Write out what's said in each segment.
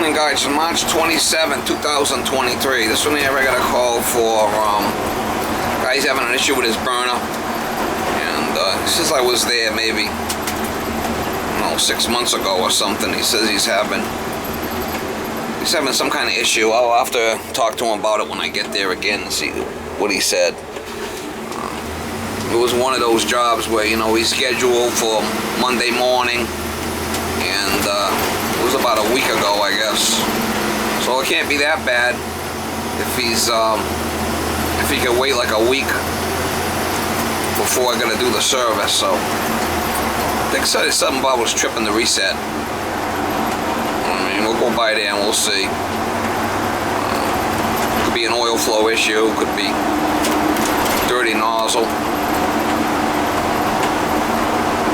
morning, guys. March 27, 2023. This one here I got a call for guy's having an issue with his burner, and since I was there maybe 6 months ago or something, he says he's having some kind of issue. I'll have to talk to him about it when I get there again and see what he said. It was one of those jobs where, he's scheduled for Monday morning, and it was about a week ago, I guess. So it can't be that bad if he could wait like a week before I gotta do the service. So I think something about was tripping the reset. I mean, we'll go by there and we'll see. Could be an oil flow issue, could be dirty nozzle.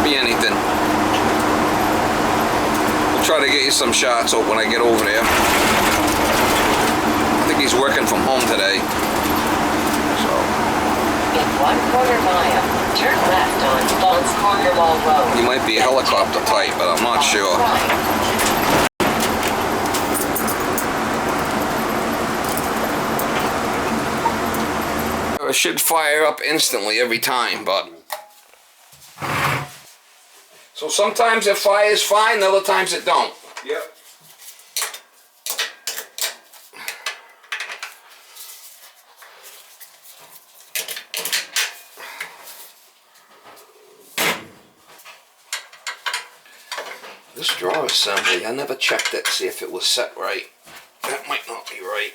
Be anything. We'll try to get you some shots when I get over there. I think he's working from home today. So. In 1/4 mile, turn left on Fons Cornwall Road. He might be a helicopter type, but I'm not sure. It should fire up instantly every time, but. So sometimes it fires fine, other times it don't. Yep. This drawer assembly, I never checked it to see if it was set right. That might not be right.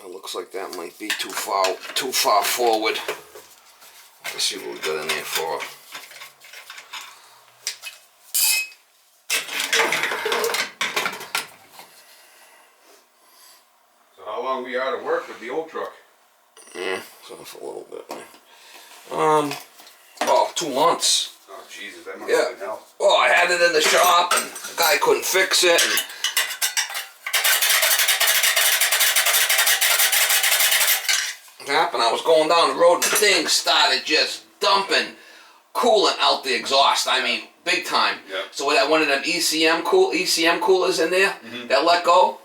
Looks like that might be too far forward. Let's see what we got in there for. So how long were you out of work with the old truck? Yeah, so for a little bit. Oh, 2 months. Oh Jesus, that must have been hell. Well, I had it in the shop and the guy couldn't fix it. And happened, I was going down the road and the thing started just dumping coolant out the exhaust. I mean, big time. Yep. So we had one of them ECM coolers in there that let go.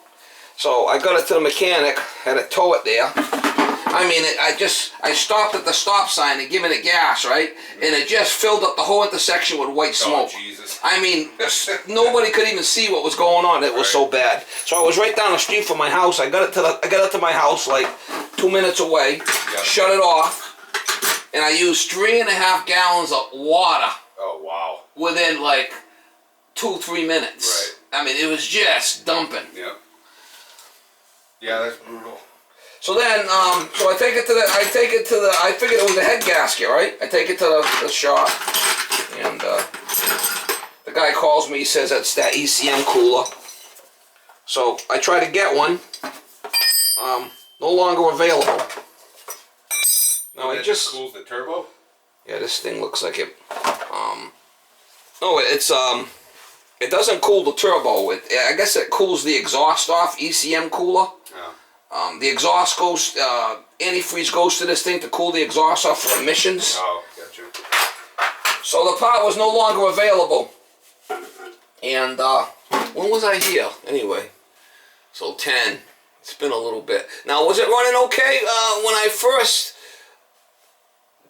So I got it to the mechanic, had to tow it there. I mean, I stopped at the stop sign and giving it gas, right? And it just filled up the whole intersection with white smoke. Oh, Jesus. I mean, nobody could even see what was going on. It was so bad. So I was right down the street from my house. I got it to my house like 2 minutes away. Yep. Shut it off, and I used 3.5 gallons of water. Oh wow. Within like 2-3 minutes. Right. I mean, it was just dumping. Yep. Yeah, that's brutal. So then, so I figured it was a head gasket, right? I take it to the shop, and the guy calls me, he says that's that ECM cooler. So I try to get one, no longer available. No, it just cools the turbo? Yeah, this thing looks like it, no, it doesn't cool the turbo. I guess it cools the exhaust off, ECM cooler. Yeah. The exhaust goes, antifreeze goes to this thing to cool the exhaust off for emissions. Oh, gotcha. So the part was no longer available. And, when was I here? Anyway, so 10. It's been a little bit. Now, was it running okay when I first,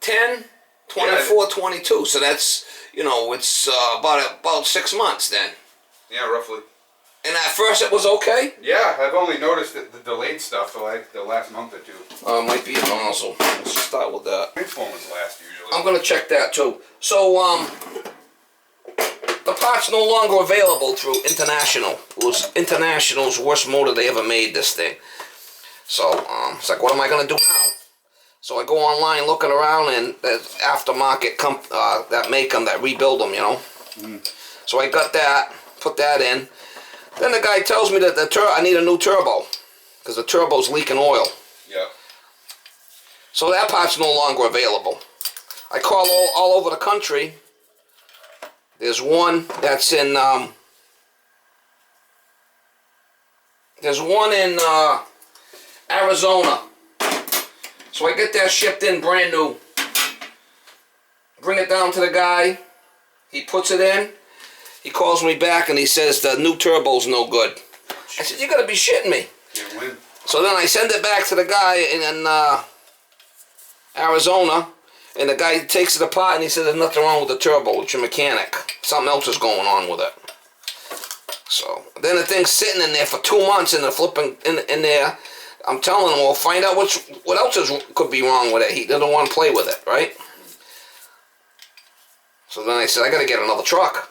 10, 24, 22. So that's, it's about 6 months then. Yeah, roughly. And at first it was okay? Yeah, I've only noticed the delayed stuff for like the last month or two. It might be a nozzle. Let's start with that. Transformers last usually. I'm going to check that too. So, the part's no longer available through International. It was International's worst motor they ever made, this thing. So, it's like, what am I going to do now? So I go online looking around, and there's aftermarket that make them, that rebuild them, So I got that, put that in. Then the guy tells me that I need a new turbo, because the turbo's leaking oil. Yeah. So that part's no longer available. I call all over the country. There's one that's in, there's one in Arizona. So I get that shipped in brand new. bring it down to the guy. He puts it in. He calls me back and he says the new turbo's no good. I said, you gotta be shitting me. Can't win. So then I send it back to the guy in Arizona, and the guy takes it apart and he says there's nothing wrong with the turbo, it's your mechanic. Something else is going on with it. So then the thing's sitting in there for 2 months and the flipping in there. I'm telling him, well, find out what else could be wrong with it. He doesn't want to play with it, right? So then I said, I gotta get another truck.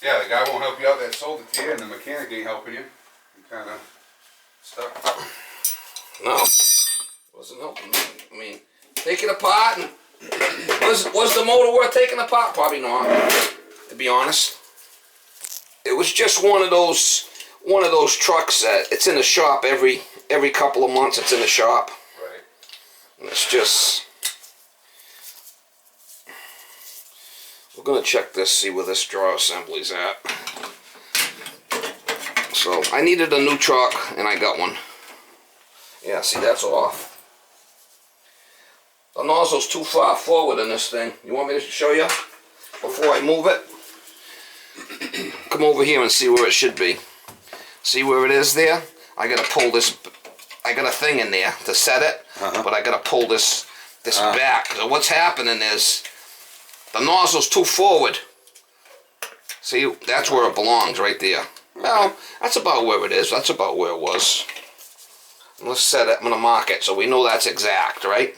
Yeah, the guy won't help you out that sold it to you, and the mechanic ain't helping you. You kind of stuck. No, wasn't helping me. I mean, take it apart and was the motor worth taking apart? Probably not, to be honest. It was just one of those trucks that it's in the shop every couple of months. It's in the shop. Right. And it's just. We're gonna check this, see where this draw assembly's at. So I needed a new truck and I got one. Yeah, see, that's off. The nozzle's too far forward in this thing. You want me to show you before I move it? Come over here and see where it should be. See where it is there? I gotta pull this. I got a thing in there to set it, but I gotta pull this back. So what's happening is the nozzle's too forward. See, that's where it belongs, right there. Well, that's about where it is. That's about where it was. Let's set it. I'm gonna mark it so we know that's exact, right?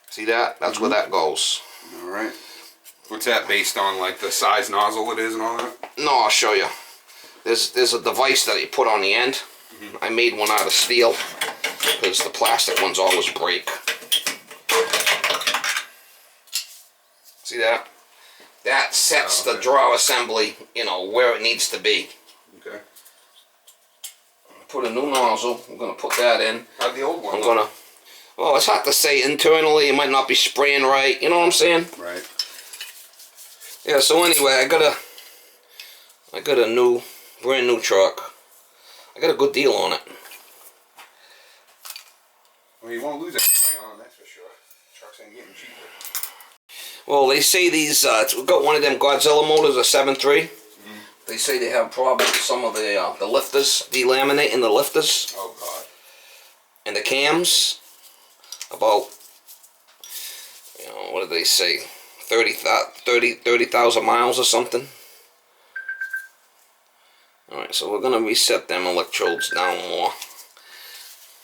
See that? That's where that goes. All right. What's that based on? Like the size nozzle it is and all that? No, I'll show you. There's a device that you put on the end. I made one out of steel because the plastic ones always break. See that? That sets the draw assembly, you know, where it needs to be. Okay. Put a new nozzle. I'm gonna put that in. How'd the old one I'm look? gonna. Well, it's hard to say internally. It might not be spraying right. You know what I'm saying? Right. Yeah. So anyway, I got a brand new truck. I got a good deal on it. Well, you won't lose any money on it, that's for sure. Trucks ain't getting cheaper. Well, they say these. We've got one of them Godzilla motors, a 7.3. They say they have problems with some of the lifters, delaminating the lifters. Oh God. And the cams. About, you know, what did they say? 30,000 miles or something. Alright, so we're going to reset them electrodes down more.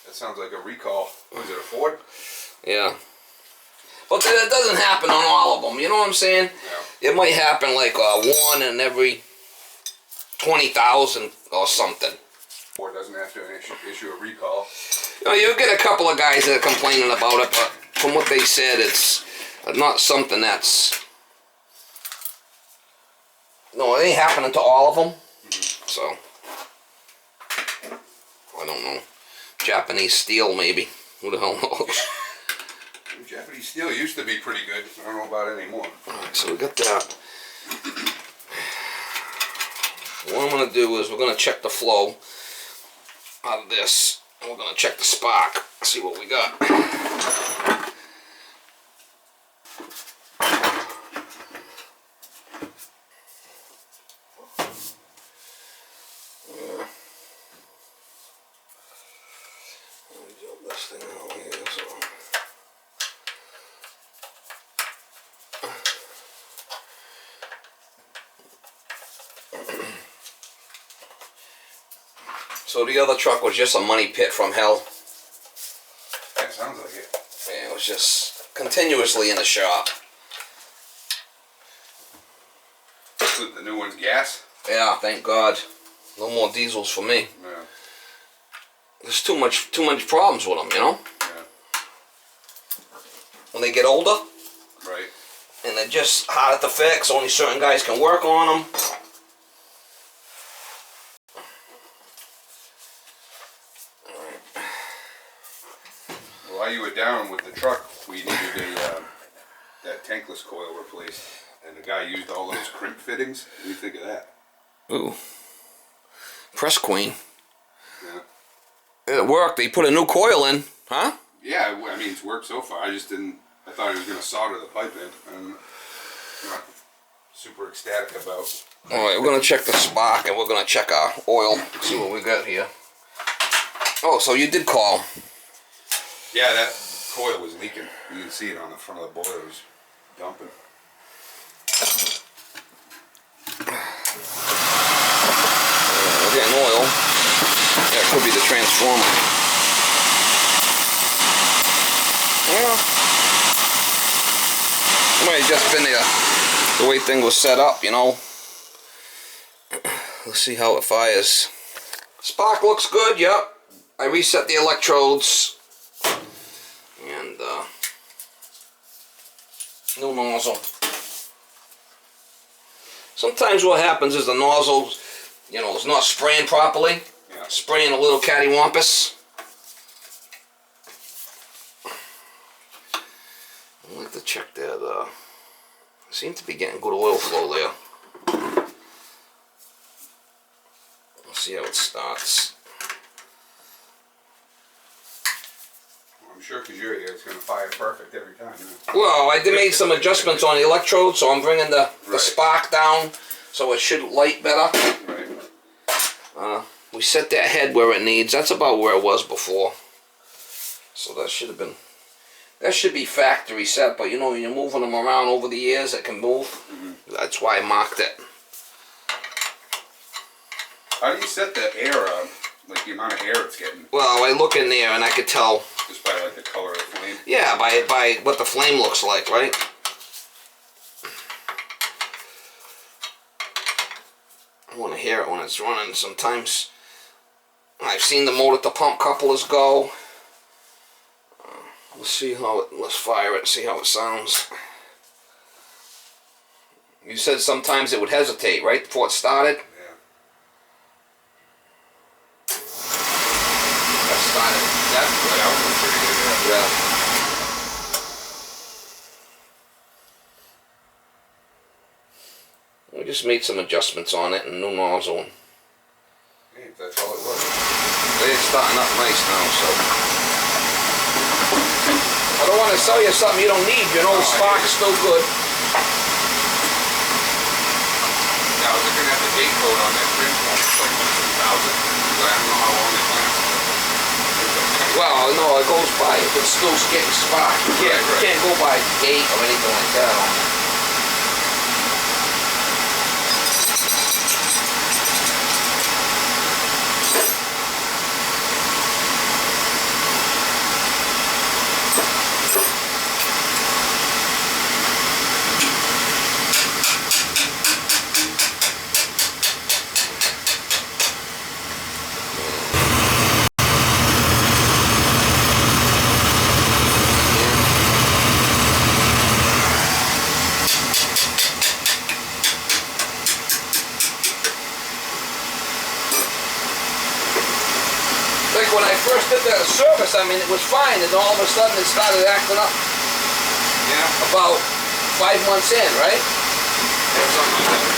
That sounds like a recall. Was it a Ford? Yeah. But it doesn't happen on all of them, you know what I'm saying? Yeah. It might happen like one in every 20,000 or something. Ford doesn't have to issue a recall. You know, you get a couple of guys that are complaining about it, but from what they said, it's not something that's... No, it ain't happening to all of them. So, I don't know. Japanese steel, maybe. Who the hell knows? Japanese steel used to be pretty good. I don't know about it anymore. Alright, so we got that. What I'm going to do is we're going to check the flow out of this. And we're going to check the spark. See what we got. So the other truck was just a money pit from hell. That sounds like it. Yeah, it was just continuously in the shop. So the new one's gas? Yeah, thank God. No more diesels for me. Yeah. There's too much problems with them, you know? Yeah. When they get older, Right. and they're just harder to fix, only certain guys can work on them. While you were down with the truck, we needed that tankless coil replaced, and the guy used all those crimp fittings. What do you think of that? Ooh. Press queen. Yeah. It worked. They put a new coil in, huh? Yeah, I mean, it's worked so far. I just didn't. I thought he was going to solder the pipe in. I'm not super ecstatic about. All right, we're gonna check the spark and we're gonna check our oil. See what we got here. Oh, so you did call. Yeah, that coil was leaking. You can see it on the front of the boiler. It was dumping. We're getting oil. Yeah, it could be the transformer. Yeah. It might have just been the way thing was set up, you know. Let's see how it fires. Spark looks good, yep. I reset the electrodes. And, new nozzle. Sometimes what happens is the nozzle, you know, is not spraying properly. Yeah. Spraying a little cattywampus. I'd like to check that. Seem to be getting good oil flow there. Let's see how it starts. I'm sure because you're here, it's going to fire perfect every time. Yeah. Well, I did make some adjustments on the electrode, so I'm bringing the Right. spark down, so it should light better. Right. We set that head where it needs. That's about where it was before. So that should have been. That should be factory set, but you know, when you're moving them around over the years, it can move. Mm-hmm. That's why I marked it. How do you set the air, like the amount of air it's getting? Well, I look in there and I could tell. Just by like the color of the flame? Yeah, by what the flame looks like, right? I want to hear it when it's running. Sometimes I've seen the motor to pump couplers go. Let's see how it. Let's fire it. See how it sounds. You said sometimes it would hesitate, right, before it started. Yeah. That started. That was pretty good. yeah. We just made some adjustments on it and new nozzle. Hey, that's all it was. It's starting up nice now, so. I don't want to sell you something you don't need. Your old spark is still good. Yeah, I was looking at the date code on that print form. It's like 2000. So I don't know how long it lasts. Well, no, it goes by. It's still getting spark. You can't go by date or anything like that on it. Like when I first did the service, I mean, it was fine, and all of a sudden it started acting up Yeah. about 5 months in, right? Yeah, something like that.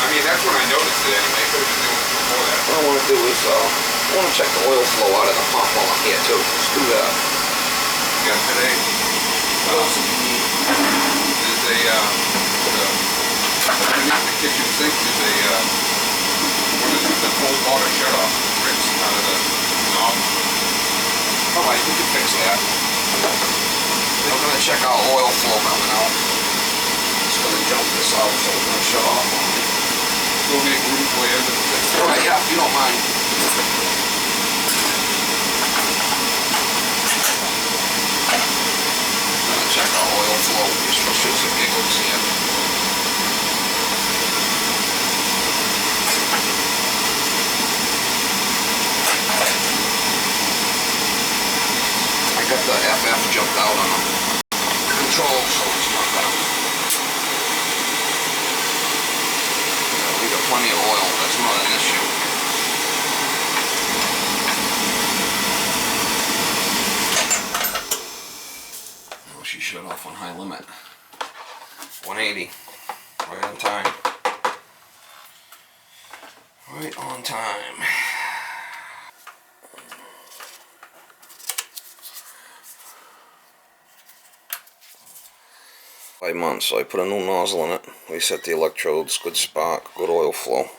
I mean, that's when I noticed it anyway. Could have been doing it before that. What I want to do is, I want to check the oil flow out of the pump while I'm here too. Let's do that. Yeah, today. There's underneath the kitchen sink is one of the cold water shut-off rips out of the knob. Alright, we can fix that. We're going to check our oil flow coming out. Just going to jump this out, so we're going to shut off on it. We'll make room for you. Alright, yeah, if you don't mind. I'm going to check our oil flow, just for shits and giggles here. I got the FF jumped out on the control, so it's not gonna. We got plenty of oil, that's not an issue. Oh, she shut off on high limit. 180. Right on time. Right on time. 5 months. So I put a new nozzle in it. Reset the electrodes, good spark, good oil flow.